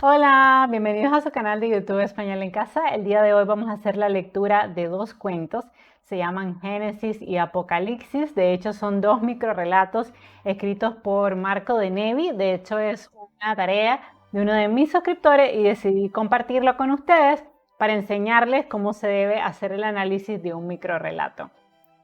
Hola, bienvenidos a su canal de YouTube Español en Casa. El día de hoy vamos a hacer la lectura de dos cuentos. Se llaman Génesis y Apocalipsis. De hecho, son dos microrelatos escritos por Marco de Nevi. De hecho, es una tarea de uno de mis suscriptores y decidí compartirlo con ustedes para enseñarles cómo se debe hacer el análisis de un microrelato.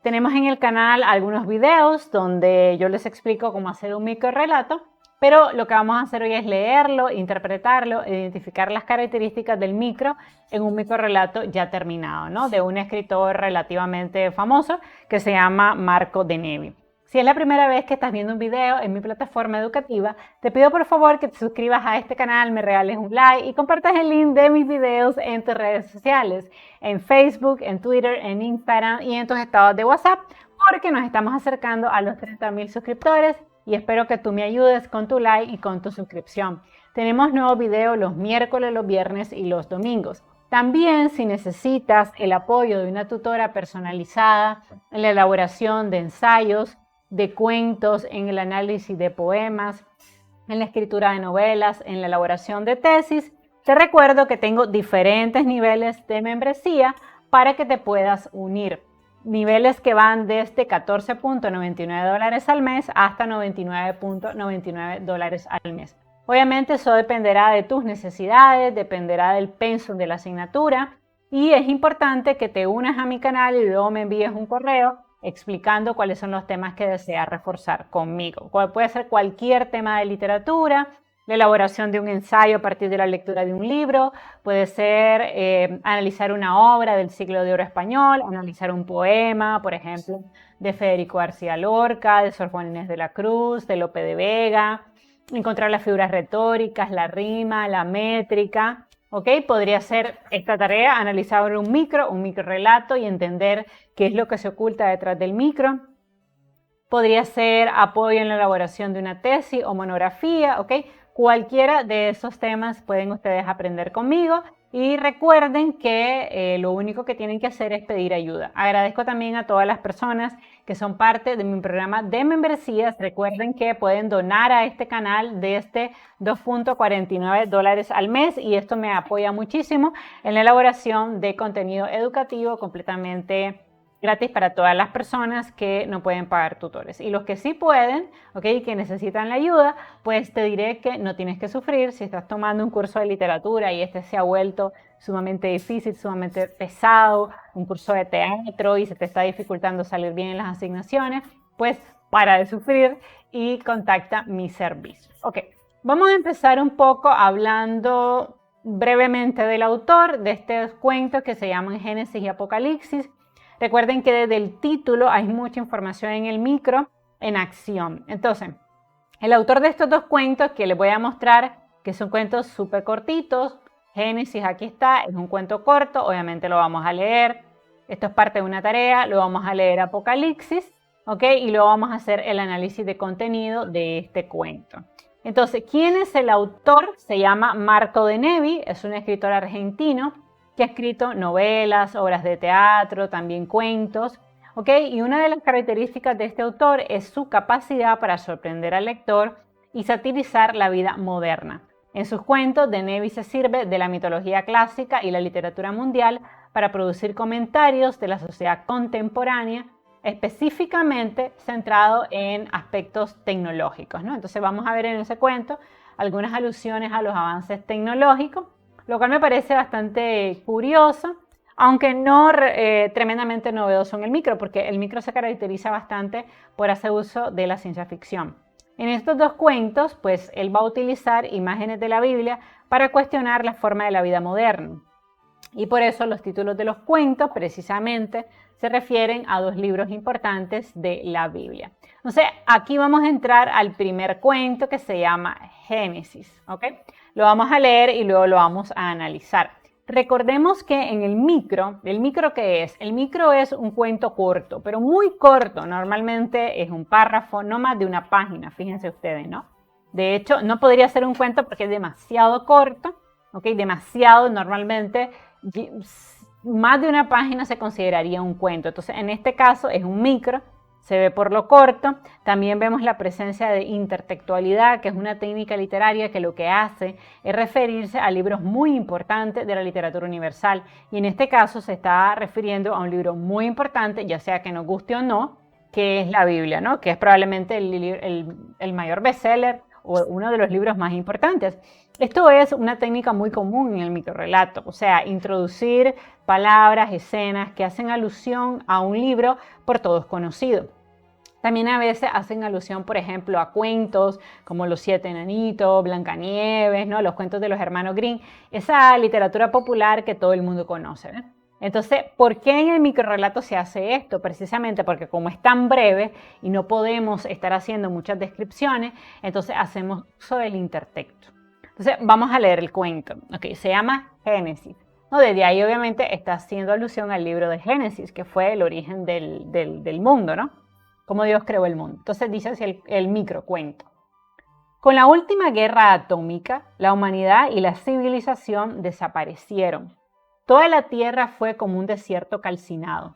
Tenemos en el canal algunos videos donde yo les explico cómo hacer un microrelato, pero lo que vamos a hacer hoy es leerlo, interpretarlo, identificar las características del micro en un microrelato ya terminado, ¿no? De un escritor relativamente famoso que se llama Marco de Nevi. Si es la primera vez que estás viendo un video en mi plataforma educativa, te pido por favor que te suscribas a este canal, me regales un like y compartas el link de mis videos en tus redes sociales, en Facebook, en Twitter, en Instagram y en tus estados de WhatsApp, porque nos estamos acercando a los 30.000 suscriptores y espero que tú me ayudes con tu like y con tu suscripción. Tenemos nuevos videos los miércoles, los viernes y los domingos. También, si necesitas el apoyo de una tutora personalizada en la elaboración de ensayos, de cuentos, en el análisis de poemas, en la escritura de novelas, en la elaboración de tesis, te recuerdo que tengo diferentes niveles de membresía para que te puedas unir. Niveles que van desde $14.99 al mes hasta $99.99 al mes. Obviamente eso dependerá de tus necesidades, dependerá del pensum de la asignatura y es importante que te unas a mi canal y luego me envíes un correo explicando cuáles son los temas que deseas reforzar conmigo. Puede ser cualquier tema de literatura, la elaboración de un ensayo a partir de la lectura de un libro, puede ser analizar una obra del siglo de oro español, analizar un poema, por ejemplo, de Federico García Lorca, de Sor Juana Inés de la Cruz, de Lope de Vega, encontrar las figuras retóricas, la rima, la métrica. ¿Ok? Podría ser esta tarea, analizar un microrelato y entender qué es lo que se oculta detrás del micro. Podría ser apoyo en la elaboración de una tesis o monografía, ¿ok? Cualquiera de esos temas pueden ustedes aprender conmigo y recuerden que lo único que tienen que hacer es pedir ayuda. Agradezco también a todas las personas que son parte de mi programa de membresías. Recuerden que pueden donar a este canal desde $2.49 al mes y esto me apoya muchísimo en la elaboración de contenido educativo completamente gratis para todas las personas que no pueden pagar tutores. Y los que sí pueden, ¿okay? Que necesitan la ayuda, pues te diré que no tienes que sufrir. Si estás tomando un curso de literatura y este se ha vuelto sumamente difícil, sumamente pesado, un curso de teatro y se te está dificultando salir bien en las asignaciones, pues para de sufrir y contacta mi servicio. Ok, vamos a empezar un poco hablando brevemente del autor de este cuento que se llaman Génesis y Apocalipsis. Recuerden que desde el título hay mucha información en el micro en acción. Entonces, el autor de estos dos cuentos que les voy a mostrar, que son cuentos súper cortitos, Génesis aquí está, es un cuento corto, obviamente lo vamos a leer. Esto es parte de una tarea, lo vamos a leer Apocalipsis, ¿ok? Y luego vamos a hacer el análisis de contenido de este cuento. Entonces, ¿quién es el autor? Se llama Marco de Nevi, es un escritor argentino que ha escrito novelas, obras de teatro, también cuentos, ¿ok? Y una de las características de este autor es su capacidad para sorprender al lector y satirizar la vida moderna. En sus cuentos, de Nevi se sirve de la mitología clásica y la literatura mundial para producir comentarios de la sociedad contemporánea, específicamente centrado en aspectos tecnológicos, ¿no? Entonces vamos a ver en ese cuento algunas alusiones a los avances tecnológicos, lo cual me parece bastante curioso, aunque no tremendamente novedoso en el micro, porque el micro se caracteriza bastante por hacer uso de la ciencia ficción. En estos dos cuentos, pues él va a utilizar imágenes de la Biblia para cuestionar la forma de la vida moderna. Y por eso los títulos de los cuentos precisamente se refieren a dos libros importantes de la Biblia. Entonces, aquí vamos a entrar al primer cuento que se llama Génesis, ¿ok? Lo vamos a leer y luego lo vamos a analizar. Recordemos que en ¿el micro qué es? El micro es un cuento corto, pero muy corto. Normalmente es un párrafo, no más de una página, fíjense ustedes, ¿no? De hecho, no podría ser un cuento porque es demasiado corto, ¿ok? Demasiado, normalmente más de una página se consideraría un cuento. Entonces, en este caso es un micro, se ve por lo corto. También vemos la presencia de intertextualidad, que es una técnica literaria que lo que hace es referirse a libros muy importantes de la literatura universal. Y en este caso se está refiriendo a un libro muy importante, ya sea que nos guste o no, que es la Biblia, ¿no? Que es probablemente el mayor bestseller o uno de los libros más importantes. Esto es una técnica muy común en el microrrelato, o sea, introducir palabras, escenas que hacen alusión a un libro por todos conocido. También a veces hacen alusión, por ejemplo, a cuentos como Los Siete Enanitos, Blancanieves, ¿no? Los cuentos de los hermanos Grimm, esa literatura popular que todo el mundo conoce, ¿eh? Entonces, ¿por qué en el microrrelato se hace esto? Precisamente porque como es tan breve y no podemos estar haciendo muchas descripciones, entonces hacemos uso del intertexto. Entonces, vamos a leer el cuento. Okay, se llama Génesis. No, desde ahí obviamente está haciendo alusión al libro de Génesis, que fue el origen del mundo, ¿no? Cómo Dios creó el mundo. Entonces dice así el microcuento. Con la última guerra atómica, la humanidad y la civilización desaparecieron. Toda la tierra fue como un desierto calcinado.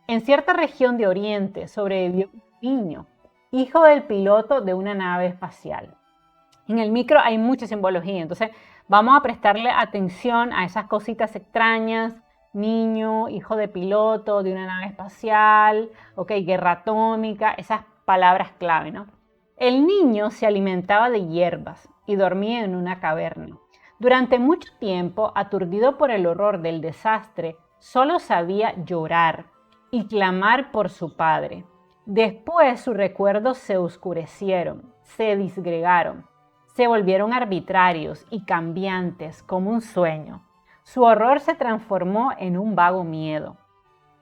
En cierta región de Oriente sobrevivió un niño, hijo del piloto de una nave espacial. En el micro hay mucha simbología, entonces vamos a prestarle atención a esas cositas extrañas: niño, hijo de piloto de una nave espacial, guerra atómica, esas palabras clave, ¿no? El niño se alimentaba de hierbas y dormía en una caverna. Durante mucho tiempo, aturdido por el horror del desastre, solo sabía llorar y clamar por su padre. Después sus recuerdos se oscurecieron, se disgregaron, se volvieron arbitrarios y cambiantes como un sueño. Su horror se transformó en un vago miedo.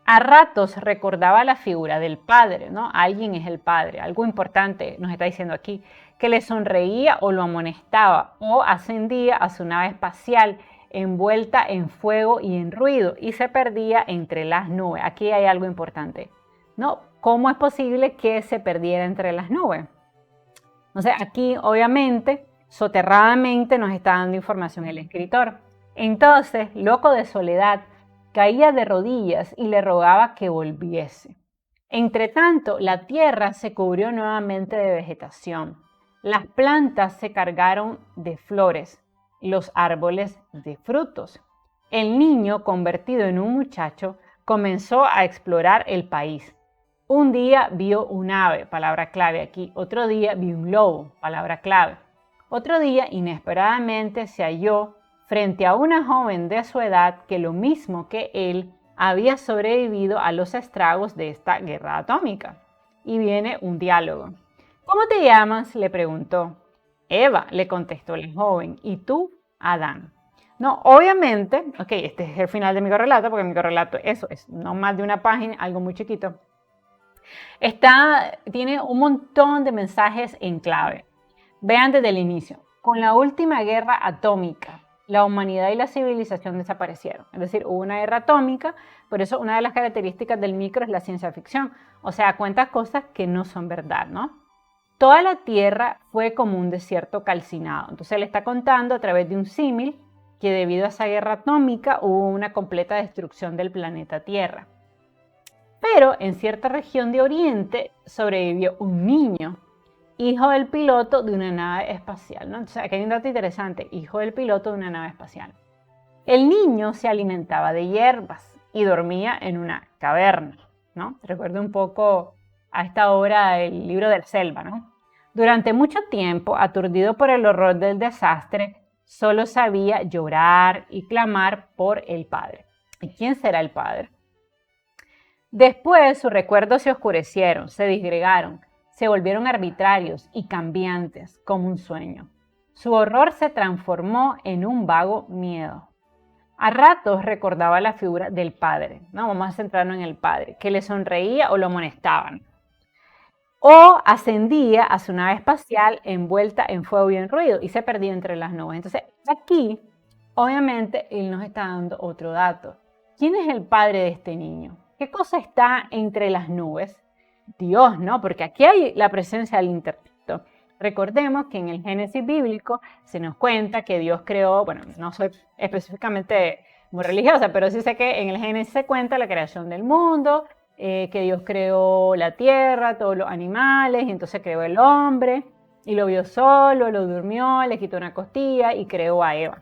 A ratos recordaba la figura del padre, ¿no? Alguien es el padre, algo importante nos está diciendo aquí, que le sonreía o lo amonestaba o ascendía a su nave espacial envuelta en fuego y en ruido y se perdía entre las nubes. Aquí hay algo importante, ¿no? ¿Cómo es posible que se perdiera entre las nubes? Entonces aquí obviamente soterradamente nos está dando información el escritor. Entonces, loco de soledad, caía de rodillas y le rogaba que volviese. Entretanto, la tierra se cubrió nuevamente de vegetación. Las plantas se cargaron de flores, los árboles de frutos. El niño, convertido en un muchacho, comenzó a explorar el país. Un día vio un ave, palabra clave aquí. Otro día vio un lobo, palabra clave. Otro día, inesperadamente, se halló frente a una joven de su edad que, lo mismo que él, había sobrevivido a los estragos de esta guerra atómica. Y viene un diálogo. ¿Cómo te llamas?, le preguntó. Eva, le contestó la joven. ¿Y tú? Adán. No, obviamente, este es el final de mi correlato, porque mi correlato, eso es, no más de una página, algo muy chiquito. Tiene un montón de mensajes en clave. Vean desde el inicio. Con la última guerra atómica, la humanidad y la civilización desaparecieron. Es decir, hubo una guerra atómica, por eso una de las características del micro es la ciencia ficción. O sea, cuenta cosas que no son verdad, ¿no? Toda la Tierra fue como un desierto calcinado. Entonces él está contando a través de un símil que debido a esa guerra atómica hubo una completa destrucción del planeta Tierra. Pero en cierta región de Oriente sobrevivió un niño, hijo del piloto de una nave espacial, ¿no? Entonces aquí hay un dato interesante: hijo del piloto de una nave espacial. El niño se alimentaba de hierbas y dormía en una caverna, ¿no? Recuerdo un poco a esta obra el libro de la selva, ¿no? Durante mucho tiempo, aturdido por el horror del desastre, solo sabía llorar y clamar por el padre. ¿Y quién será el padre? Después sus recuerdos se oscurecieron, se disgregaron, se volvieron arbitrarios y cambiantes como un sueño. Su horror se transformó en un vago miedo. A ratos recordaba la figura del padre, ¿no? Vamos a centrarnos en el padre, que le sonreía o lo amonestaban. O ascendía a su nave espacial envuelta en fuego y en ruido y se perdía entre las nubes. Entonces aquí, obviamente, él nos está dando otro dato. ¿Quién es el padre de este niño? ¿Qué cosa está entre las nubes? Dios, ¿no? Porque aquí hay la presencia del intertexto. Recordemos que en el Génesis bíblico se nos cuenta que Dios creó, bueno, no soy específicamente muy religiosa, pero sí sé que en el Génesis se cuenta la creación del mundo, que Dios creó la tierra, todos los animales, y entonces creó el hombre, y lo vio solo, lo durmió, le quitó una costilla y creó a Eva.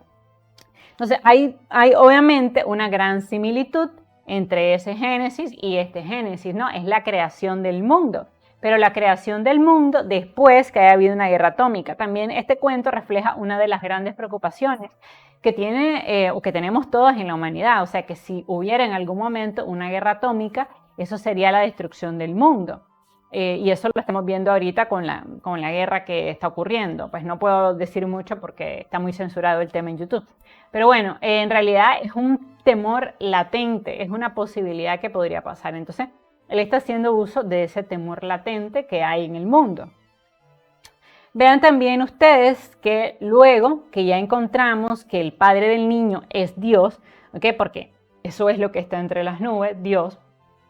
Entonces hay obviamente una gran similitud entre ese Génesis y este Génesis, ¿no? Es la creación del mundo. Pero la creación del mundo después que haya habido una guerra atómica. También este cuento refleja una de las grandes preocupaciones que tiene o que tenemos todos en la humanidad. O sea, que si hubiera en algún momento una guerra atómica, eso sería la destrucción del mundo. Y eso lo estamos viendo ahorita con la guerra que está ocurriendo. Pues no puedo decir mucho porque está muy censurado el tema en YouTube. Pero bueno, en realidad es un temor latente, es una posibilidad que podría pasar. Entonces, él está haciendo uso de ese temor latente que hay en el mundo. Vean también ustedes que luego que ya encontramos que el padre del niño es Dios, ¿ok? Porque eso es lo que está entre las nubes, Dios.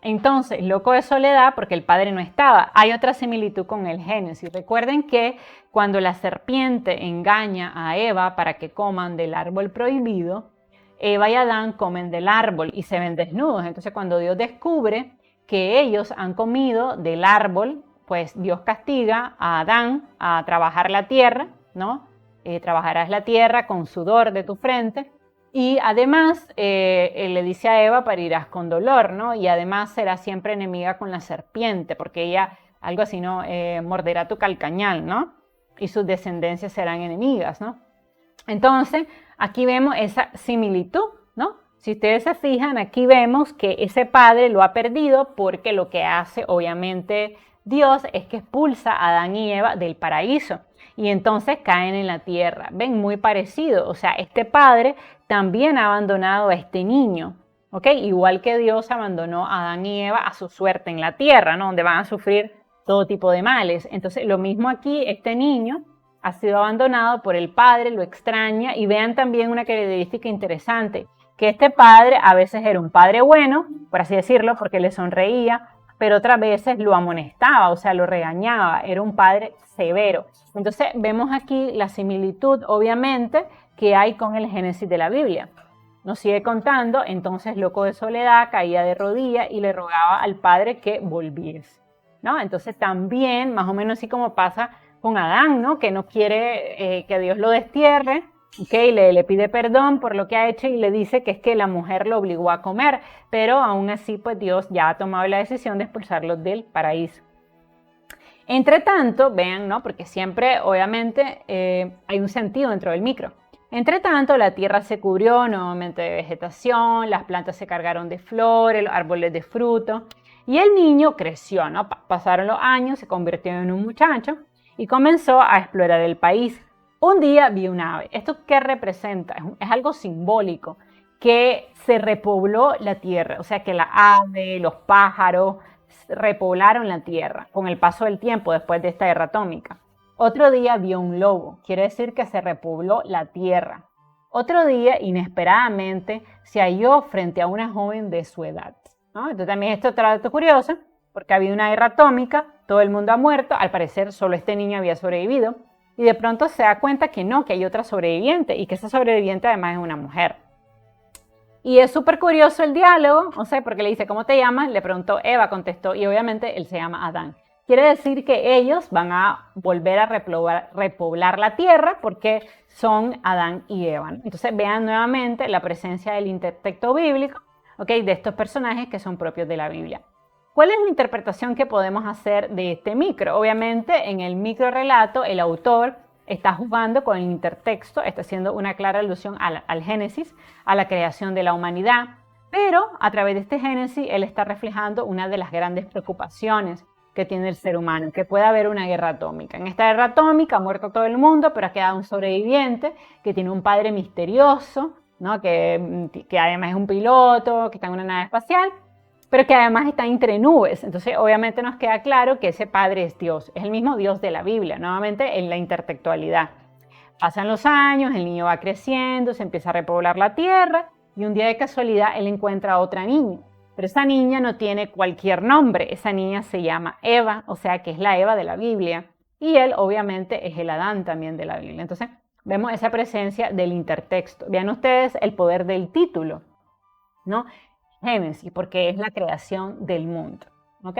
Entonces, loco de soledad porque el padre no estaba. Hay otra similitud con el Génesis. Recuerden que cuando la serpiente engaña a Eva para que coman del árbol prohibido, Eva y Adán comen del árbol y se ven desnudos. Entonces, cuando Dios descubre que ellos han comido del árbol, pues Dios castiga a Adán a trabajar la tierra, ¿no? Trabajarás la tierra con sudor de tu frente. Y además le dice a Eva, parirás con dolor, ¿no? Y además será siempre enemiga con la serpiente, porque ella, algo así, ¿no? Morderá tu calcañal, ¿no? Y sus descendencias serán enemigas, ¿no? Entonces, aquí vemos esa similitud, ¿no? Si ustedes se fijan, aquí vemos que ese padre lo ha perdido porque lo que hace, obviamente, Dios es que expulsa a Adán y Eva del paraíso y entonces caen en la tierra. Ven, muy parecido. O sea, este padre también ha abandonado a este niño, ¿ok? Igual que Dios abandonó a Adán y Eva a su suerte en la tierra, ¿no? Donde van a sufrir todo tipo de males. Entonces, lo mismo aquí, este niño ha sido abandonado por el padre, lo extraña, y vean también una característica interesante, que este padre a veces era un padre bueno, por así decirlo, porque le sonreía, pero otras veces lo amonestaba, o sea, lo regañaba, era un padre severo. Entonces vemos aquí la similitud, obviamente, que hay con el Génesis de la Biblia. Nos sigue contando, entonces loco de soledad, caía de rodillas y le rogaba al padre que volviese, ¿no? Entonces también, más o menos así como pasa con Adán, ¿no? Que no quiere que Dios lo destierre, ¿okay? Le pide perdón por lo que ha hecho y le dice que es que la mujer lo obligó a comer, pero aún así pues Dios ya ha tomado la decisión de expulsarlos del paraíso. Entre tanto, vean, ¿no? Porque siempre obviamente hay un sentido dentro del micro. Entre tanto, la tierra se cubrió nuevamente de vegetación, las plantas se cargaron de flores, los árboles de fruto, y el niño creció, ¿no? Pasaron los años, se convirtió en un muchacho y comenzó a explorar el país. Un día vi un ave. ¿Esto qué representa? Es algo simbólico, que se repobló la tierra, o sea que la ave, los pájaros repoblaron la tierra con el paso del tiempo después de esta guerra atómica. Otro día vio un lobo, quiere decir que se repobló la tierra. Otro día, inesperadamente, se halló frente a una joven de su edad, ¿no? Entonces también esto es dato curioso, porque había una guerra atómica, todo el mundo ha muerto, al parecer solo este niño había sobrevivido, y de pronto se da cuenta que no, que hay otra sobreviviente, y que esa sobreviviente además es una mujer. Y es súper curioso el diálogo, o sea, porque le dice, ¿cómo te llamas? Le preguntó, Eva contestó, y obviamente él se llama Adán. Quiere decir que ellos van a volver a repoblar la tierra porque son Adán y Eva. Entonces vean nuevamente la presencia del intertexto bíblico, ¿okay? De estos personajes que son propios de la Biblia. ¿Cuál es la interpretación que podemos hacer de este micro? Obviamente en el micro relato el autor está jugando con el intertexto, está haciendo una clara alusión al Génesis, a la creación de la humanidad, pero a través de este Génesis él está reflejando una de las grandes preocupaciones que tiene el ser humano, que puede haber una guerra atómica. En esta guerra atómica ha muerto todo el mundo, pero ha quedado un sobreviviente que tiene un padre misterioso, ¿no? que además es un piloto, que está en una nave espacial, pero que además está entre nubes. Entonces, obviamente nos queda claro que ese padre es Dios, es el mismo Dios de la Biblia, nuevamente en la intertextualidad. Pasan los años, el niño va creciendo, se empieza a repoblar la tierra, y un día de casualidad él encuentra a otra niña. Pero esa niña no tiene cualquier nombre, esa niña se llama Eva, o sea que es la Eva de la Biblia, y él obviamente es el Adán también de la Biblia. Entonces vemos esa presencia del intertexto. Vean ustedes el poder del título, ¿no? Génesis, porque es la creación del mundo. ¿Ok?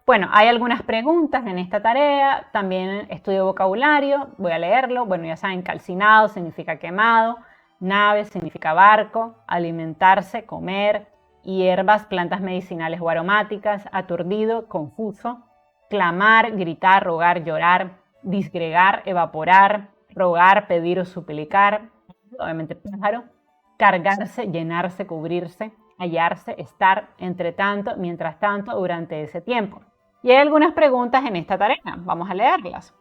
Bueno, hay algunas preguntas en esta tarea. También estudio vocabulario. Voy a leerlo. Bueno, ya saben, calcinado significa quemado. Nave significa barco. Alimentarse, comer. Hierbas, plantas medicinales o aromáticas. Aturdido, confuso. Clamar, gritar, rogar, llorar. Disgregar, evaporar. Rogar, pedir o suplicar. Obviamente pájaro. Cargarse, llenarse, cubrirse. Hallarse, estar, entre tanto, mientras tanto, durante ese tiempo. Y hay algunas preguntas en esta tarea. Vamos a leerlas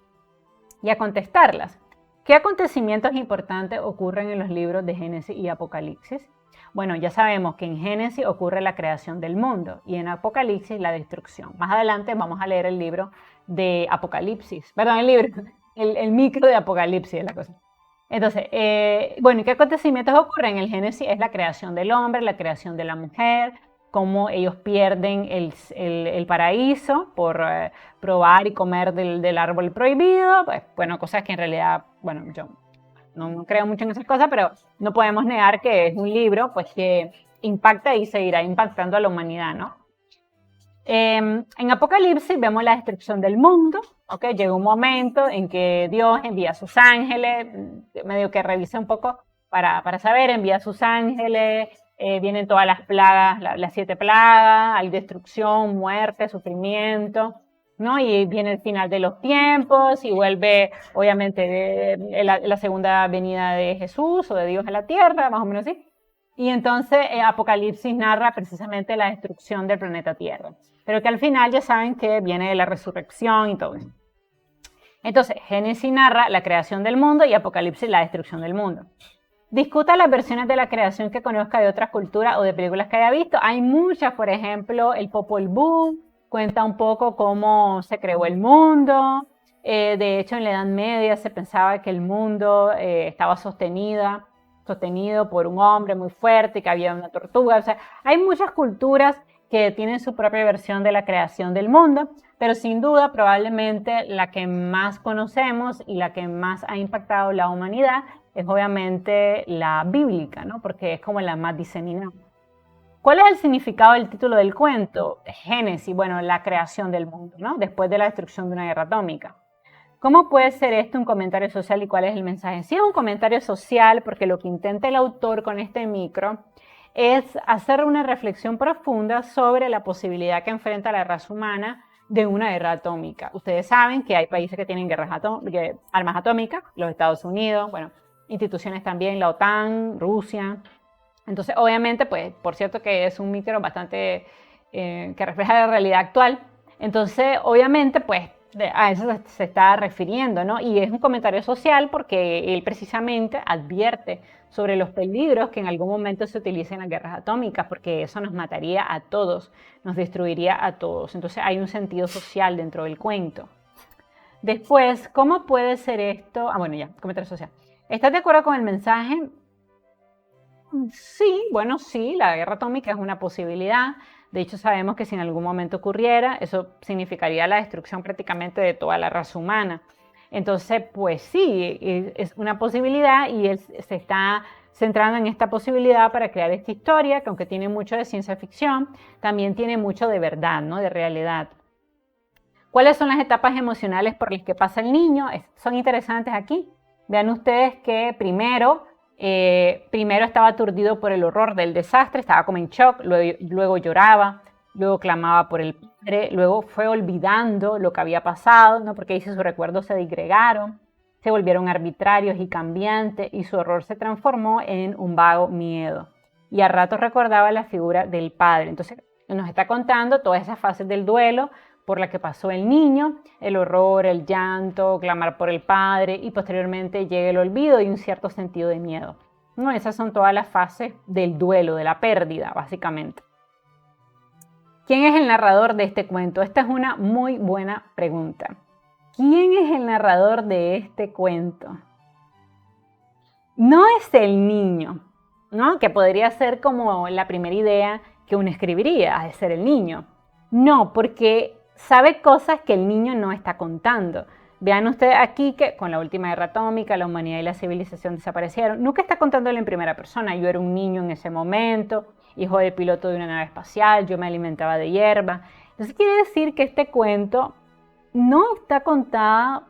y a contestarlas. ¿Qué acontecimientos importantes ocurren en los libros de Génesis y Apocalipsis? Bueno, ya sabemos que en Génesis ocurre la creación del mundo y en Apocalipsis la destrucción. Más adelante vamos a leer el libro de Apocalipsis, perdón, el micro de Apocalipsis es la cosa. Entonces, bueno, ¿y qué acontecimientos ocurren? En el Génesis es la creación del hombre, la creación de la mujer, cómo ellos pierden el paraíso por probar y comer del árbol prohibido. Pues, bueno, cosas que en realidad, bueno, yo no creo mucho en esas cosas, pero no podemos negar que es un libro pues, que impacta y seguirá impactando a la humanidad, ¿no? En Apocalipsis vemos la destrucción del mundo, ¿ok? Llega un momento en que Dios envía a sus ángeles, medio que revisa un poco para saber, envía a sus ángeles, vienen todas las plagas, las 7 plagas, hay destrucción, muerte, sufrimiento, ¿no? Y viene el final de los tiempos y vuelve, obviamente, la segunda venida de Jesús o de Dios a la tierra, más o menos así. Y entonces Apocalipsis narra precisamente la destrucción del planeta Tierra. Pero que al final ya saben que viene de la resurrección y todo eso. Entonces, Génesis narra la creación del mundo y Apocalipsis la destrucción del mundo. Discuta las versiones de la creación que conozca de otras culturas o de películas que haya visto. Hay muchas, por ejemplo, el Popol Vuh cuenta un poco cómo se creó el mundo. De hecho, en la Edad Media se pensaba que el mundo estaba sostenido por un hombre muy fuerte, que había una tortuga. O sea, hay muchas culturas que tienen su propia versión de la creación del mundo, pero sin duda probablemente la que más conocemos y la que más ha impactado la humanidad es obviamente la bíblica, ¿no? Porque es como la más diseminada. ¿Cuál es el significado del título del cuento? Génesis, bueno, la creación del mundo, ¿no? Después de la destrucción de una guerra atómica. ¿Cómo puede ser esto un comentario social y cuál es el mensaje? Sí, es un comentario social porque lo que intenta el autor con este micro es hacer una reflexión profunda sobre la posibilidad que enfrenta la raza humana de una guerra atómica. Ustedes saben que hay países que tienen armas atómicas, los Estados Unidos, bueno, instituciones también, la OTAN, Rusia. Entonces, obviamente, pues, por cierto que es un micro bastante que refleja la realidad actual. Entonces, obviamente, pues, a eso se está refiriendo, ¿no? Y es un comentario social porque él precisamente advierte sobre los peligros que en algún momento se utilicen las guerras atómicas, porque eso nos mataría a todos, nos destruiría a todos. Entonces hay un sentido social dentro del cuento. Después, ¿cómo puede ser esto? Bueno, ya, comentario social. ¿Estás de acuerdo con el mensaje? Sí, bueno, sí, la guerra atómica es una posibilidad. De hecho, sabemos que si en algún momento ocurriera, eso significaría la destrucción prácticamente de toda la raza humana. Entonces, pues sí, es una posibilidad y él se está centrando en esta posibilidad para crear esta historia, que aunque tiene mucho de ciencia ficción, también tiene mucho de verdad, ¿no? De realidad. ¿Cuáles son las etapas emocionales por las que pasa el niño? Son interesantes aquí. Vean ustedes que primero estaba aturdido por el horror del desastre, estaba como en shock, luego lloraba, luego clamaba por el padre, luego fue olvidando lo que había pasado, ¿no? Porque dice sus recuerdos se disgregaron, se volvieron arbitrarios y cambiantes y su horror se transformó en un vago miedo. Y a ratos recordaba la figura del padre. Entonces nos está contando todas esas fases del duelo por la que pasó el niño, el horror, el llanto, clamar por el padre y posteriormente llega el olvido y un cierto sentido de miedo. ¿No? Esas son todas las fases del duelo, de la pérdida, básicamente. ¿Quién es el narrador de este cuento? Esta es una muy buena pregunta. ¿Quién es el narrador de este cuento? No es el niño, ¿no? Que podría ser como la primera idea que uno escribiría, de ser el niño. No, porque sabe cosas que el niño no está contando. Vean ustedes aquí que con la última guerra atómica la humanidad y la civilización desaparecieron. Nunca está contándolo en primera persona. Yo era un niño en ese momento, hijo de piloto de una nave espacial, yo me alimentaba de hierba. Entonces quiere decir que este cuento no está contada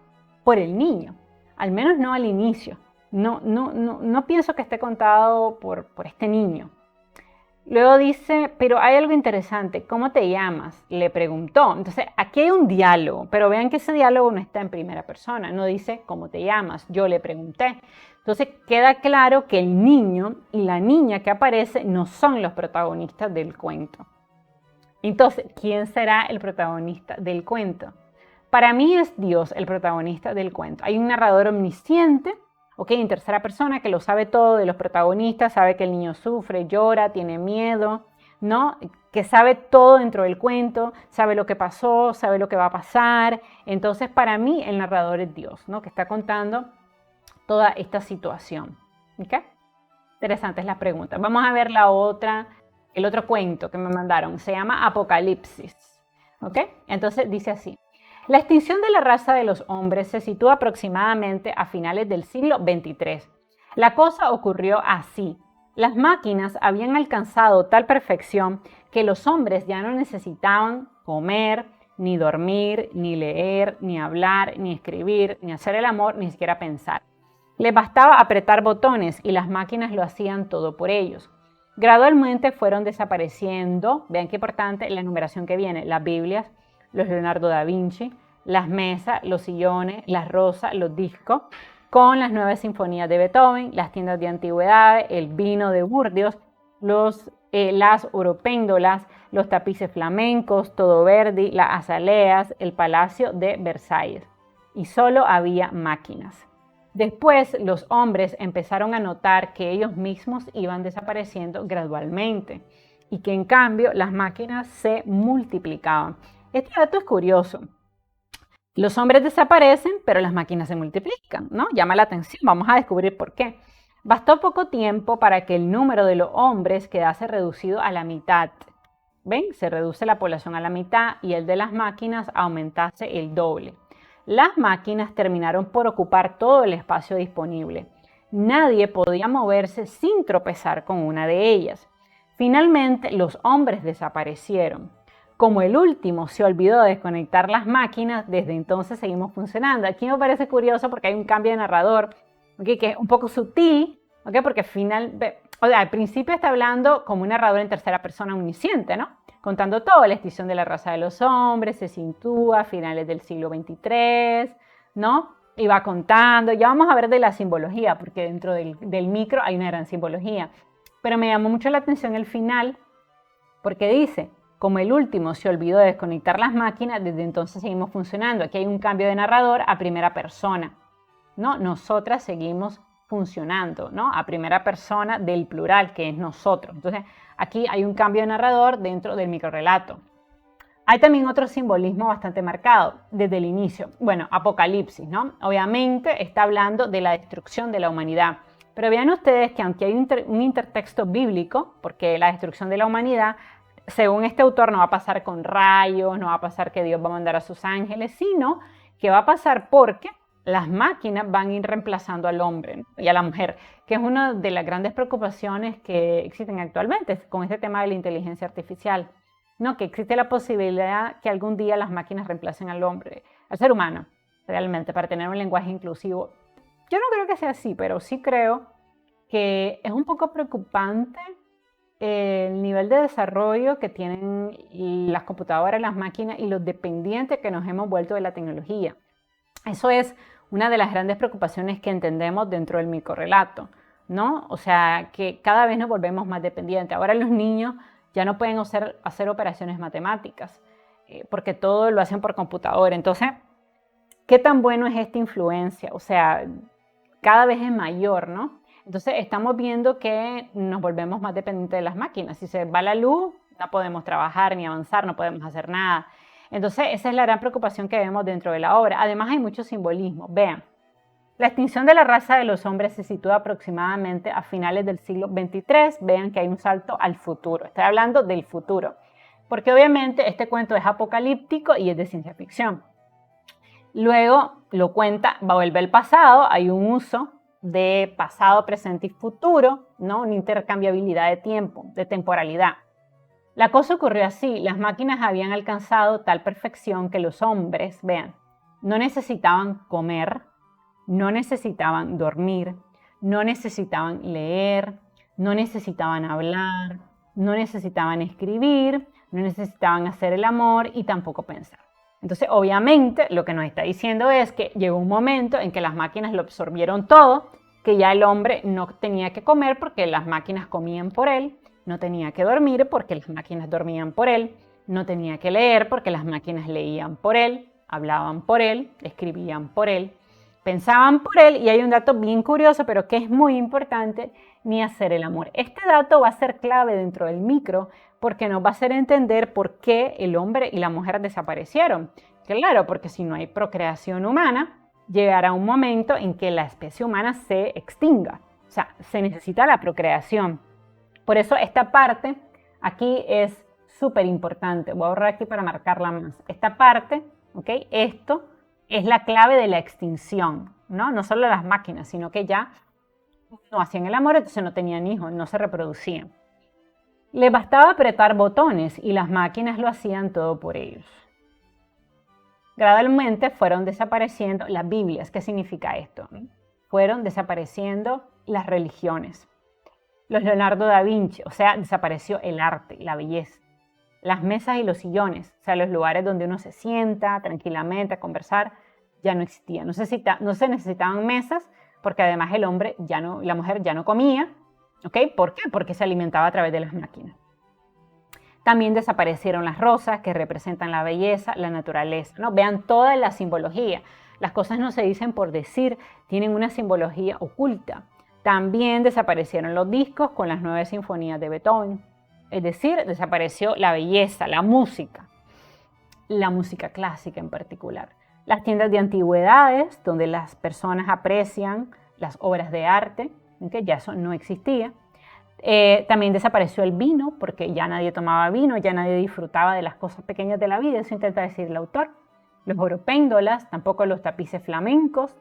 por el niño, al menos no al inicio. No pienso que esté contado por este niño. Luego dice, pero hay algo interesante, ¿cómo te llamas? Le preguntó. Entonces, aquí hay un diálogo, pero vean que ese diálogo no está en primera persona, no dice, ¿cómo te llamas? Yo le pregunté. Entonces, queda claro que el niño y la niña que aparece no son los protagonistas del cuento. Entonces, ¿quién será el protagonista del cuento? Para mí es Dios el protagonista del cuento. Hay un narrador omnisciente, en tercera persona, que lo sabe todo de los protagonistas, sabe que el niño sufre, llora, tiene miedo, ¿no? Que sabe todo dentro del cuento, sabe lo que pasó, sabe lo que va a pasar. Entonces, para mí, el narrador es Dios, ¿no? Que está contando toda esta situación. ¿Ok? Interesantes las preguntas. Vamos a ver el otro cuento que me mandaron. Se llama Apocalipsis. ¿Ok? Entonces, dice así. La extinción de la raza de los hombres se sitúa aproximadamente a finales del siglo XXIII. La cosa ocurrió así. Las máquinas habían alcanzado tal perfección que los hombres ya no necesitaban comer, ni dormir, ni leer, ni hablar, ni escribir, ni hacer el amor, ni siquiera pensar. Les bastaba apretar botones y las máquinas lo hacían todo por ellos. Gradualmente fueron desapareciendo, vean qué importante la numeración que viene, las Biblias, los Leonardo da Vinci, las mesas, los sillones, las rosas, los discos, con las 9 sinfonías de Beethoven, las tiendas de antigüedades, el vino de Burdeos, las oropéndolas, los tapices flamencos, todo Verdi, las azaleas, el palacio de Versalles. Y solo había máquinas. Después los hombres empezaron a notar que ellos mismos iban desapareciendo gradualmente y que en cambio las máquinas se multiplicaban. Este dato es curioso. Los hombres desaparecen, pero las máquinas se multiplican, ¿no? Llama la atención, vamos a descubrir por qué. Bastó poco tiempo para que el número de los hombres quedase reducido a la mitad. ¿Ven? Se reduce la población a la mitad y el de las máquinas aumentase el doble. Las máquinas terminaron por ocupar todo el espacio disponible. Nadie podía moverse sin tropezar con una de ellas. Finalmente, los hombres desaparecieron. Como el último se olvidó de desconectar las máquinas, desde entonces seguimos funcionando. Aquí me parece curioso porque hay un cambio de narrador, que es un poco sutil, porque al principio está hablando como un narrador en tercera persona omnisciente, ¿no? Contando todo, la extinción de la raza de los hombres, se sitúa a finales del siglo XXIII, ¿no? Y va contando, ya vamos a ver de la simbología, porque dentro del micro hay una gran simbología. Pero me llamó mucho la atención el final, porque dice, como el último se olvidó de desconectar las máquinas, desde entonces seguimos funcionando. Aquí hay un cambio de narrador a primera persona, ¿no? Nosotras seguimos funcionando, ¿no? A primera persona del plural, que es nosotros. Entonces, aquí hay un cambio de narrador dentro del microrrelato. Hay también otro simbolismo bastante marcado desde el inicio. Bueno, Apocalipsis, ¿no? Obviamente está hablando de la destrucción de la humanidad. Pero vean ustedes que aunque hay un intertexto bíblico, porque la destrucción de la humanidad, según este autor, no va a pasar con rayos, no va a pasar que Dios va a mandar a sus ángeles, sino que va a pasar porque las máquinas van a ir reemplazando al hombre, ¿no? Y a la mujer, que es una de las grandes preocupaciones que existen actualmente con este tema de la inteligencia artificial, ¿no? Que existe la posibilidad que algún día las máquinas reemplacen al hombre, al ser humano, realmente, para tener un lenguaje inclusivo. Yo no creo que sea así, pero sí creo que es un poco preocupante el nivel de desarrollo que tienen las computadoras, las máquinas y los dependientes que nos hemos vuelto de la tecnología. Eso es una de las grandes preocupaciones que entendemos dentro del microrrelato, ¿no? O sea, que cada vez nos volvemos más dependientes. Ahora los niños ya no pueden hacer operaciones matemáticas, porque todo lo hacen por computadora. Entonces, ¿qué tan bueno es esta influencia? O sea, cada vez es mayor, ¿no? Entonces, estamos viendo que nos volvemos más dependientes de las máquinas. Si se va la luz, no podemos trabajar ni avanzar, no podemos hacer nada. Entonces, esa es la gran preocupación que vemos dentro de la obra. Además, hay mucho simbolismo. Vean, la extinción de la raza de los hombres se sitúa aproximadamente a finales del siglo XXIII. Vean que hay un salto al futuro. Estoy hablando del futuro, porque obviamente este cuento es apocalíptico y es de ciencia ficción. Luego lo cuenta, vuelve al pasado, hay un uso de pasado, presente y futuro, ¿no? Una intercambiabilidad de tiempo, de temporalidad. La cosa ocurrió así, las máquinas habían alcanzado tal perfección que los hombres, vean, no necesitaban comer, no necesitaban dormir, no necesitaban leer, no necesitaban hablar, no necesitaban escribir, no necesitaban hacer el amor y tampoco pensar. Entonces, obviamente, lo que nos está diciendo es que llegó un momento en que las máquinas lo absorbieron todo, que ya el hombre no tenía que comer porque las máquinas comían por él, no tenía que dormir porque las máquinas dormían por él, no tenía que leer porque las máquinas leían por él, hablaban por él, escribían por él, pensaban por él, y hay un dato bien curioso, pero que es muy importante, ni hacer el amor. Este dato va a ser clave dentro del micro porque nos va a hacer entender por qué el hombre y la mujer desaparecieron. Claro, porque si no hay procreación humana, llegará un momento en que la especie humana se extinga. O sea, se necesita la procreación. Por eso esta parte aquí es súper importante. Voy a borrar aquí para marcarla más. Esta parte, ¿ok? Esto es la clave de la extinción, ¿no? No solo las máquinas, sino que ya no hacían el amor, entonces no tenían hijos, no se reproducían. Les bastaba apretar botones y las máquinas lo hacían todo por ellos. Gradualmente fueron desapareciendo las Biblias. ¿Qué significa esto? Fueron desapareciendo las religiones. Los Leonardo da Vinci, o sea, desapareció el arte, la belleza. Las mesas y los sillones, o sea, los lugares donde uno se sienta tranquilamente a conversar, ya no existían. No se necesitaban mesas porque además la mujer ya no comía. ¿Ok? ¿Por qué? Porque se alimentaba a través de las máquinas. También desaparecieron las rosas que representan la belleza, la naturaleza, ¿no? Vean toda la simbología. Las cosas no se dicen por decir, tienen una simbología oculta. También desaparecieron los discos con las 9 sinfonías de Beethoven. Es decir, desapareció la belleza, la música clásica en particular. Las tiendas de antigüedades, donde las personas aprecian las obras de arte, que ya eso no existía. También desapareció el vino, porque ya nadie tomaba vino, ya nadie disfrutaba de las cosas pequeñas de la vida, eso intenta decir el autor. Los oropéndolas, tampoco los tapices flamencos,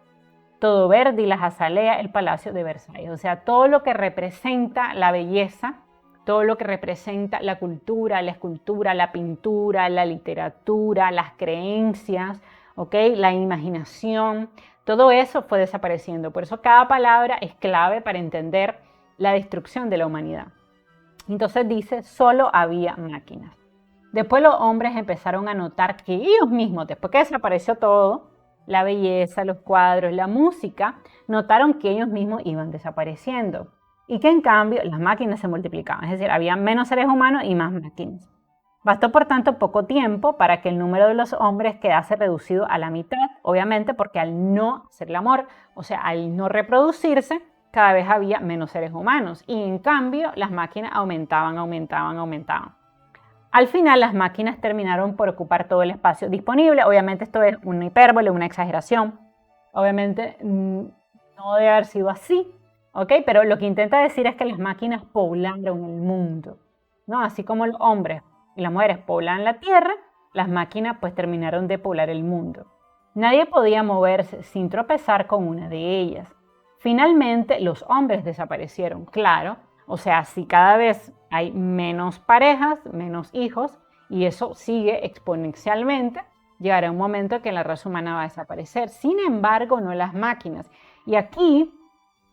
todo verde y las azaleas, el Palacio de Versalles. O sea, todo lo que representa la belleza, todo lo que representa la cultura, la escultura, la pintura, la literatura, las creencias, ¿okay? La imaginación, todo eso fue desapareciendo. Por eso cada palabra es clave para entender la destrucción de la humanidad. Entonces dice, solo había máquinas. Después los hombres empezaron a notar que ellos mismos, después que desapareció todo, la belleza, los cuadros, la música, notaron que ellos mismos iban desapareciendo y que en cambio las máquinas se multiplicaban, es decir, había menos seres humanos y más máquinas. Bastó por tanto poco tiempo para que el número de los hombres quedase reducido a la mitad, obviamente porque al no hacer el amor, o sea, al no reproducirse, cada vez había menos seres humanos y en cambio las máquinas aumentaban. Al final las máquinas terminaron por ocupar todo el espacio disponible. Obviamente esto es una hipérbole, una exageración. Obviamente no debe haber sido así, ¿ok? Pero lo que intenta decir es que las máquinas poblaron el mundo, ¿no? Así como los hombres y las mujeres poblan la tierra, las máquinas pues terminaron de poblar el mundo. Nadie podía moverse sin tropezar con una de ellas. Finalmente los hombres desaparecieron, claro. O sea, si cada vez hay menos parejas, menos hijos, y eso sigue exponencialmente, llegará un momento en que la raza humana va a desaparecer. Sin embargo, no las máquinas. Y aquí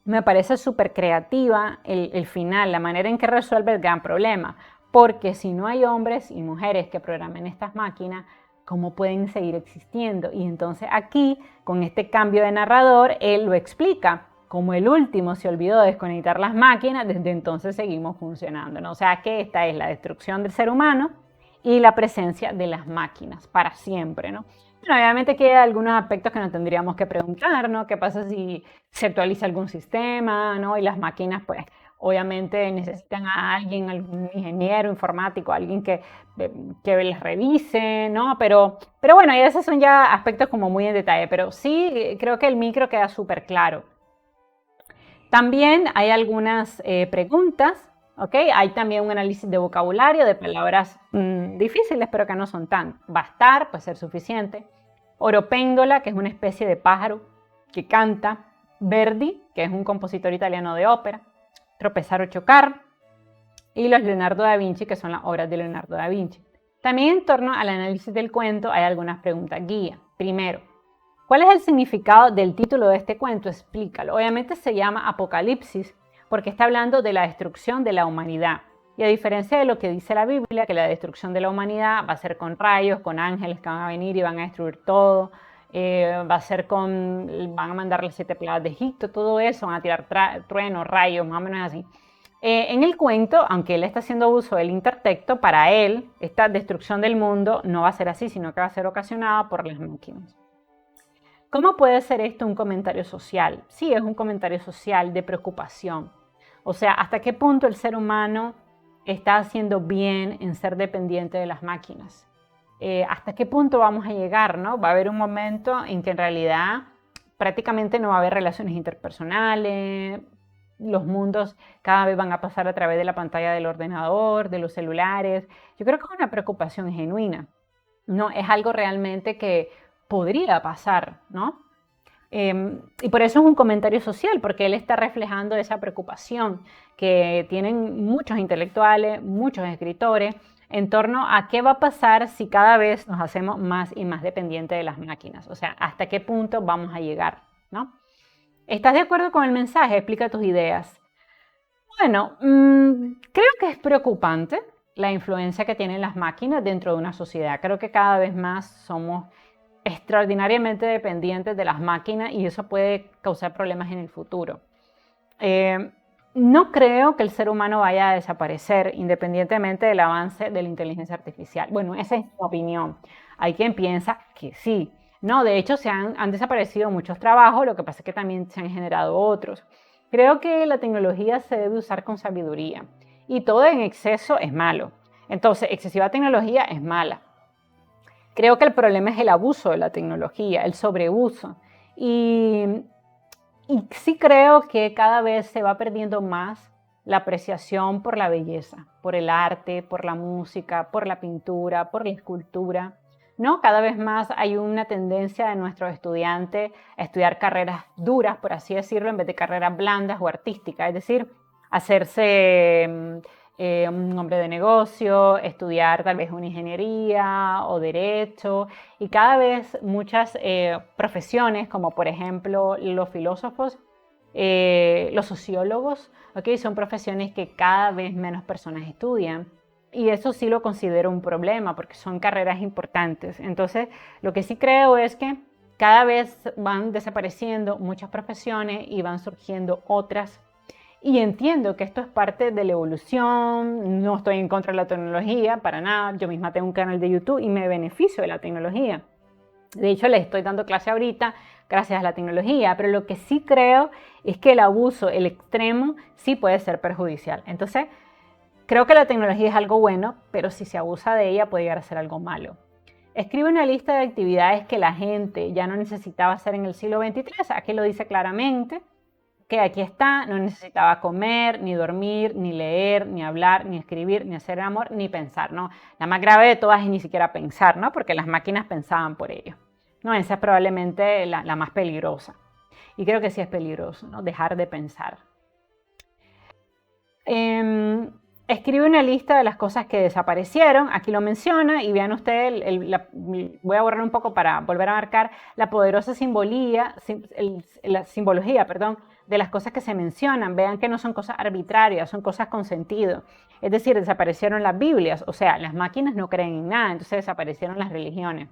me parece súper creativa el final, la manera en que resuelve el gran problema. Porque si no hay hombres y mujeres que programen estas máquinas, ¿cómo pueden seguir existiendo? Y entonces aquí, con este cambio de narrador, él lo explica. Como el último se olvidó de desconectar las máquinas, desde entonces seguimos funcionando, ¿no? O sea que esta es la destrucción del ser humano y la presencia de las máquinas para siempre, ¿no? Bueno, obviamente que hay algunos aspectos que nos tendríamos que preguntar, ¿no? ¿Qué pasa si se actualiza algún sistema, ¿no? Y las máquinas, pues, obviamente necesitan a alguien, algún ingeniero informático, alguien que las revise, ¿no? Pero bueno, y esos son ya aspectos como muy en detalle, pero sí creo que el micro queda súper claro. También hay algunas preguntas, ¿ok? Hay también un análisis de vocabulario de palabras difíciles, pero que no son tan. Bastar, puede ser suficiente. Oropéndola, que es una especie de pájaro que canta. Verdi, que es un compositor italiano de ópera. Tropezar o chocar. Y los Leonardo da Vinci, que son las obras de Leonardo da Vinci. También en torno al análisis del cuento hay algunas preguntas guía. Primero, ¿cuál es el significado del título de este cuento? Explícalo. Obviamente se llama Apocalipsis porque está hablando de la destrucción de la humanidad. Y a diferencia de lo que dice la Biblia, que la destrucción de la humanidad va a ser con rayos, con ángeles que van a venir y van a destruir todo, va a ser van a mandar las 7 plagas de Egipto, todo eso, van a tirar truenos, rayos, más o menos así. En el cuento, aunque él está haciendo uso del intertexto, para él esta destrucción del mundo no va a ser así, sino que va a ser ocasionada por las máquinas. ¿Cómo puede ser esto un comentario social? Sí, es un comentario social de preocupación. O sea, ¿hasta qué punto el ser humano está haciendo bien en ser dependiente de las máquinas? ¿Hasta qué punto vamos a llegar, ¿no? Va a haber un momento en que en realidad prácticamente no va a haber relaciones interpersonales, los mundos cada vez van a pasar a través de la pantalla del ordenador, de los celulares. Yo creo que es una preocupación genuina, ¿no? Es algo realmente que podría pasar, ¿no? Y por eso es un comentario social, porque él está reflejando esa preocupación que tienen muchos intelectuales, muchos escritores, en torno a qué va a pasar si cada vez nos hacemos más y más dependientes de las máquinas. O sea, hasta qué punto vamos a llegar, ¿no? ¿Estás de acuerdo con el mensaje? Explica tus ideas. Bueno, creo que es preocupante la influencia que tienen las máquinas dentro de una sociedad. Creo que cada vez más somos extraordinariamente dependientes de las máquinas y eso puede causar problemas en el futuro. No creo que el ser humano vaya a desaparecer independientemente del avance de la inteligencia artificial. Bueno, esa es mi opinión. Hay quien piensa que sí. No, de hecho han desaparecido muchos trabajos, lo que pasa es que también se han generado otros. Creo que la tecnología se debe usar con sabiduría y todo en exceso es malo. Entonces, excesiva tecnología es mala. Creo que el problema es el abuso de la tecnología, el sobreuso. Y sí creo que cada vez se va perdiendo más la apreciación por la belleza, por el arte, por la música, por la pintura, por la escultura, ¿no? Cada vez más hay una tendencia de nuestros estudiantes a estudiar carreras duras, por así decirlo, en vez de carreras blandas o artísticas, es decir, hacerse un hombre de negocio, estudiar tal vez una ingeniería o derecho, y cada vez muchas profesiones, como por ejemplo los filósofos, los sociólogos, ¿okay? Son profesiones que cada vez menos personas estudian. Y eso sí lo considero un problema porque son carreras importantes. Entonces, lo que sí creo es que cada vez van desapareciendo muchas profesiones y van surgiendo otras. Y entiendo que esto es parte de la evolución, no estoy en contra de la tecnología, para nada. Yo misma tengo un canal de YouTube y me beneficio de la tecnología. De hecho, les estoy dando clase ahorita gracias a la tecnología, pero lo que sí creo es que el abuso, el extremo, sí puede ser perjudicial. Entonces, creo que la tecnología es algo bueno, pero si se abusa de ella puede llegar a ser algo malo. Escribe una lista de actividades que la gente ya no necesitaba hacer en el siglo XXIII. Aquí lo dice claramente, que aquí está, no necesitaba comer, ni dormir, ni leer, ni hablar, ni escribir, ni hacer el amor, ni pensar, ¿no? La más grave de todas es ni siquiera pensar, ¿no? Porque las máquinas pensaban por ello. No, esa es probablemente la más peligrosa. Y creo que sí es peligroso, ¿no? Dejar de pensar. Escribe una lista de las cosas que desaparecieron, aquí lo menciona y vean ustedes, voy a borrar un poco para volver a marcar la poderosa simbología de las cosas que se mencionan. Vean que no son cosas arbitrarias, son cosas con sentido. Es decir, desaparecieron las Biblias, o sea, las máquinas no creen en nada, entonces desaparecieron las religiones.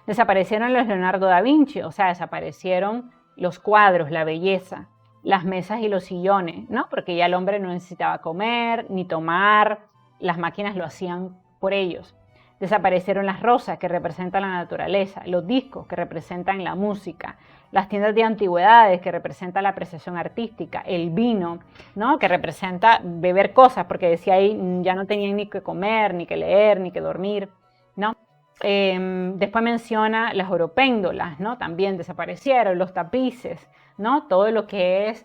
Desaparecieron los Leonardo da Vinci, o sea, desaparecieron los cuadros, la belleza, las mesas y los sillones, ¿no? Porque ya el hombre no necesitaba comer ni tomar, las máquinas lo hacían por ellos. Desaparecieron las rosas que representan la naturaleza, los discos que representan la música, las tiendas de antigüedades que representan la apreciación artística, el vino, ¿no? Que representa beber cosas, porque decía ahí ya no tenían ni que comer, ni que leer, ni que dormir, ¿no? Después menciona las oropéndolas, ¿no? También desaparecieron, los tapices, ¿no? Todo lo que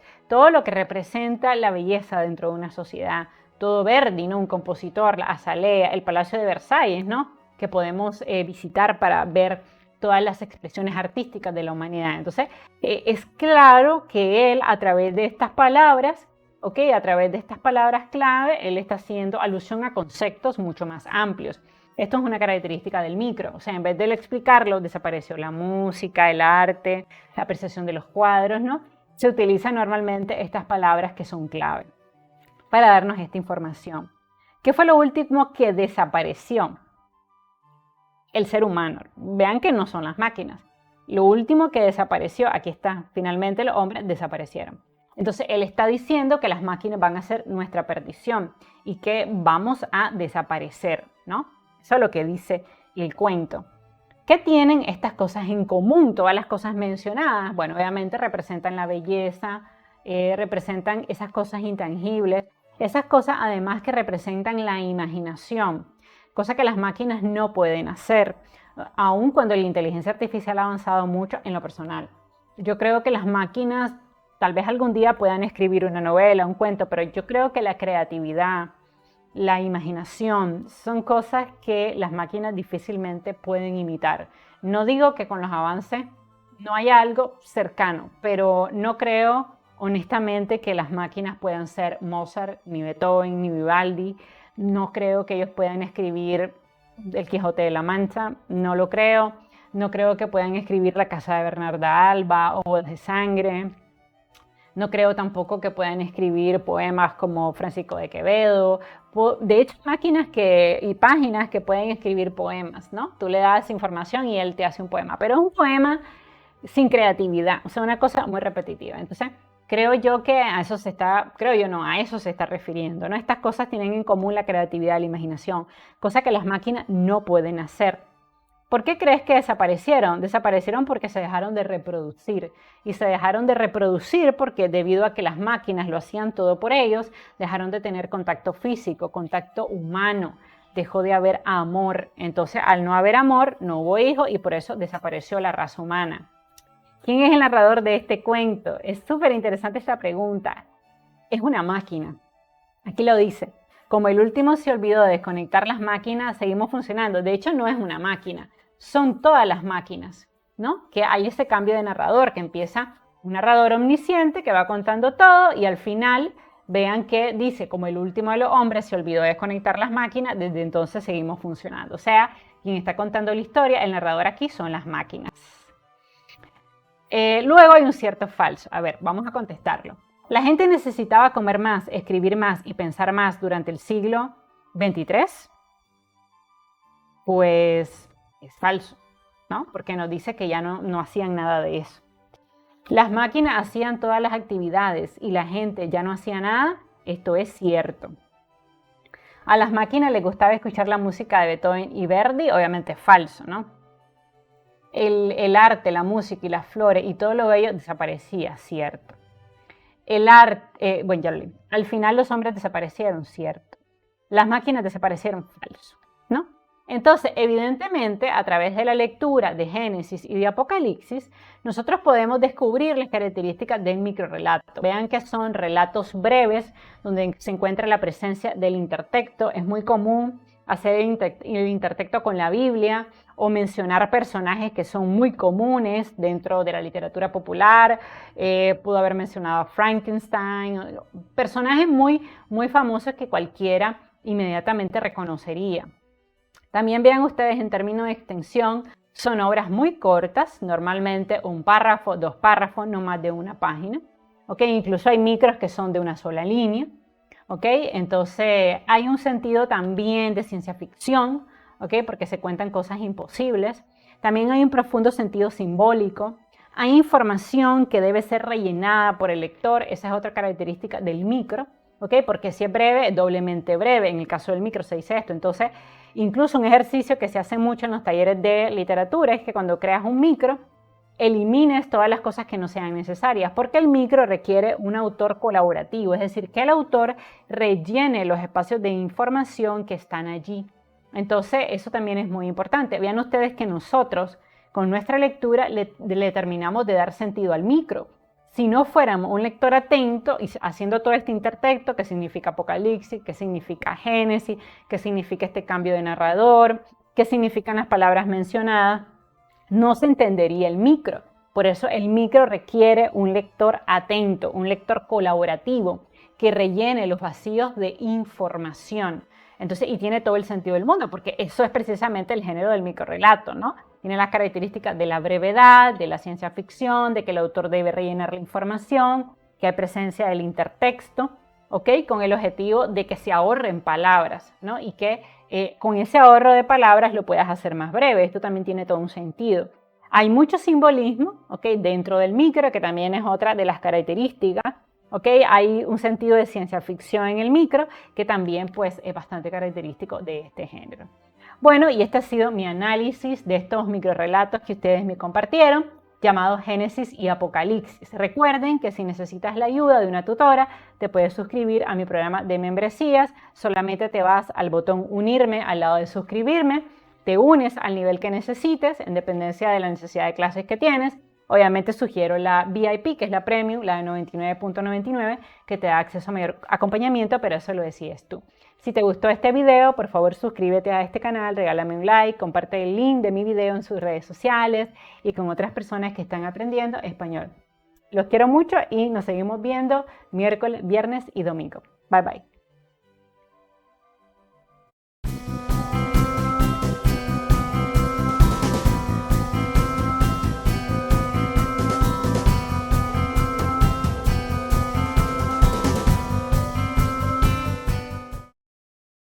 representa la belleza dentro de una sociedad. Todo Verdi, ¿no? Un compositor, la Azalea, el Palacio de Versalles, ¿no? Que podemos visitar para ver todas las expresiones artísticas de la humanidad. Entonces, es claro que él, a través de estas palabras, a través de estas palabras clave, él está haciendo alusión a conceptos mucho más amplios. Esto es una característica del micro, o sea, en vez de explicarlo, desapareció la música, el arte, la apreciación de los cuadros, ¿no? Se utilizan normalmente estas palabras que son clave para darnos esta información. ¿Qué fue lo último que desapareció? El ser humano. Vean que no son las máquinas. Lo último que desapareció, aquí está, finalmente los hombres desaparecieron. Entonces, él está diciendo que las máquinas van a ser nuestra perdición y que vamos a desaparecer, ¿no? Eso es lo que dice el cuento. ¿Qué tienen estas cosas en común? Todas las cosas mencionadas, bueno, obviamente representan la belleza, representan esas cosas intangibles, esas cosas además que representan la imaginación, cosa que las máquinas no pueden hacer, aun cuando la inteligencia artificial ha avanzado mucho en lo personal. Yo creo que las máquinas tal vez algún día puedan escribir una novela, un cuento, pero yo creo que la creatividad, la imaginación, son cosas que las máquinas difícilmente pueden imitar. No digo que con los avances no haya algo cercano, pero no creo honestamente que las máquinas puedan ser Mozart, ni Beethoven, ni Vivaldi. No creo que ellos puedan escribir El Quijote de la Mancha, no lo creo. No creo que puedan escribir La Casa de Bernarda Alba o de Sangre. No creo tampoco que puedan escribir poemas como Francisco de Quevedo. De hecho, máquinas y páginas que pueden escribir poemas, ¿no? Tú le das información y él te hace un poema, pero es un poema sin creatividad, o sea, una cosa muy repetitiva. Entonces, creo yo que a eso se está refiriendo, ¿no? Estas cosas tienen en común la creatividad y la imaginación, cosa que las máquinas no pueden hacer. ¿Por qué crees que desaparecieron? Desaparecieron porque se dejaron de reproducir. Y se dejaron de reproducir porque debido a que las máquinas lo hacían todo por ellos, dejaron de tener contacto físico, contacto humano. Dejó de haber amor. Entonces, al no haber amor, no hubo hijos y por eso desapareció la raza humana. ¿Quién es el narrador de este cuento? Es súper interesante esta pregunta. Es una máquina. Aquí lo dice. Como el último se olvidó de desconectar las máquinas, seguimos funcionando. De hecho, no es una máquina, son todas las máquinas, ¿no? Que hay ese cambio de narrador, que empieza un narrador omnisciente que va contando todo y al final vean que dice, como el último de los hombres se olvidó de desconectar las máquinas, desde entonces seguimos funcionando. O sea, quien está contando la historia, el narrador aquí son las máquinas. Luego hay un cierto falso. A ver, vamos a contestarlo. ¿La gente necesitaba comer más, escribir más y pensar más durante el siglo XXIII? Pues es falso, ¿no? Porque nos dice que ya no hacían nada de eso. Las máquinas hacían todas las actividades y la gente ya no hacía nada. Esto es cierto. A las máquinas les gustaba escuchar la música de Beethoven y Verdi, obviamente es falso, ¿no? El arte, la música y las flores y todo lo bello desaparecía, cierto. El arte, bueno, ya lo leí. Al final los hombres desaparecieron, cierto. Las máquinas desaparecieron, falso, ¿no? Entonces, evidentemente, a través de la lectura de Génesis y de Apocalipsis, nosotros podemos descubrir las características del microrrelato. Vean que son relatos breves, donde se encuentra la presencia del intertexto. Es muy común hacer el intertexto con la Biblia o mencionar personajes que son muy comunes dentro de la literatura popular. Pudo haber mencionado a Frankenstein, personajes muy, muy famosos que cualquiera inmediatamente reconocería. También vean ustedes en términos de extensión, son obras muy cortas, normalmente un párrafo, 2 párrafos, no más de una página. Incluso hay micros que son de una sola línea. Entonces hay un sentido también de ciencia ficción, porque se cuentan cosas imposibles. También hay un profundo sentido simbólico. Hay información que debe ser rellenada por el lector, esa es otra característica del micro, porque si es breve, es doblemente breve. En el caso del micro se dice esto. Entonces, incluso un ejercicio que se hace mucho en los talleres de literatura es que cuando creas un micro, elimines todas las cosas que no sean necesarias, porque el micro requiere un autor colaborativo, es decir, que el autor rellene los espacios de información que están allí. Entonces, eso también es muy importante. Vean ustedes que nosotros, con nuestra lectura, le terminamos de dar sentido al micro. Si no fuéramos un lector atento y haciendo todo este intertexto, que significa Apocalipsis, que significa Génesis, que significa este cambio de narrador, que significan las palabras mencionadas, no se entendería el micro. Por eso el micro requiere un lector atento, un lector colaborativo que rellene los vacíos de información. Entonces, y tiene todo el sentido del mundo, porque eso es precisamente el género del microrrelato, ¿no? Tiene las características de la brevedad, de la ciencia ficción, de que el autor debe rellenar la información, que hay presencia del intertexto, ¿ok? Con el objetivo de que se ahorren palabras, ¿no? Y que con ese ahorro de palabras lo puedas hacer más breve. Esto también tiene todo un sentido. Hay mucho simbolismo, ¿ok? Dentro del micro, que también es otra de las características. ¿Okay? Hay un sentido de ciencia ficción en el micro que también pues, es bastante característico de este género. Bueno, y este ha sido mi análisis de estos microrelatos que ustedes me compartieron, llamados Génesis y Apocalipsis. Recuerden que si necesitas la ayuda de una tutora, te puedes suscribir a mi programa de membresías. Solamente te vas al botón unirme al lado de suscribirme, te unes al nivel que necesites en dependencia de la necesidad de clases que tienes. Obviamente sugiero la VIP, que es la Premium, la de 99.99, que te da acceso a mayor acompañamiento, pero eso lo decides tú. Si te gustó este video, por favor suscríbete a este canal, regálame un like, comparte el link de mi video en sus redes sociales y con otras personas que están aprendiendo español. Los quiero mucho y nos seguimos viendo miércoles, viernes y domingo. Bye bye.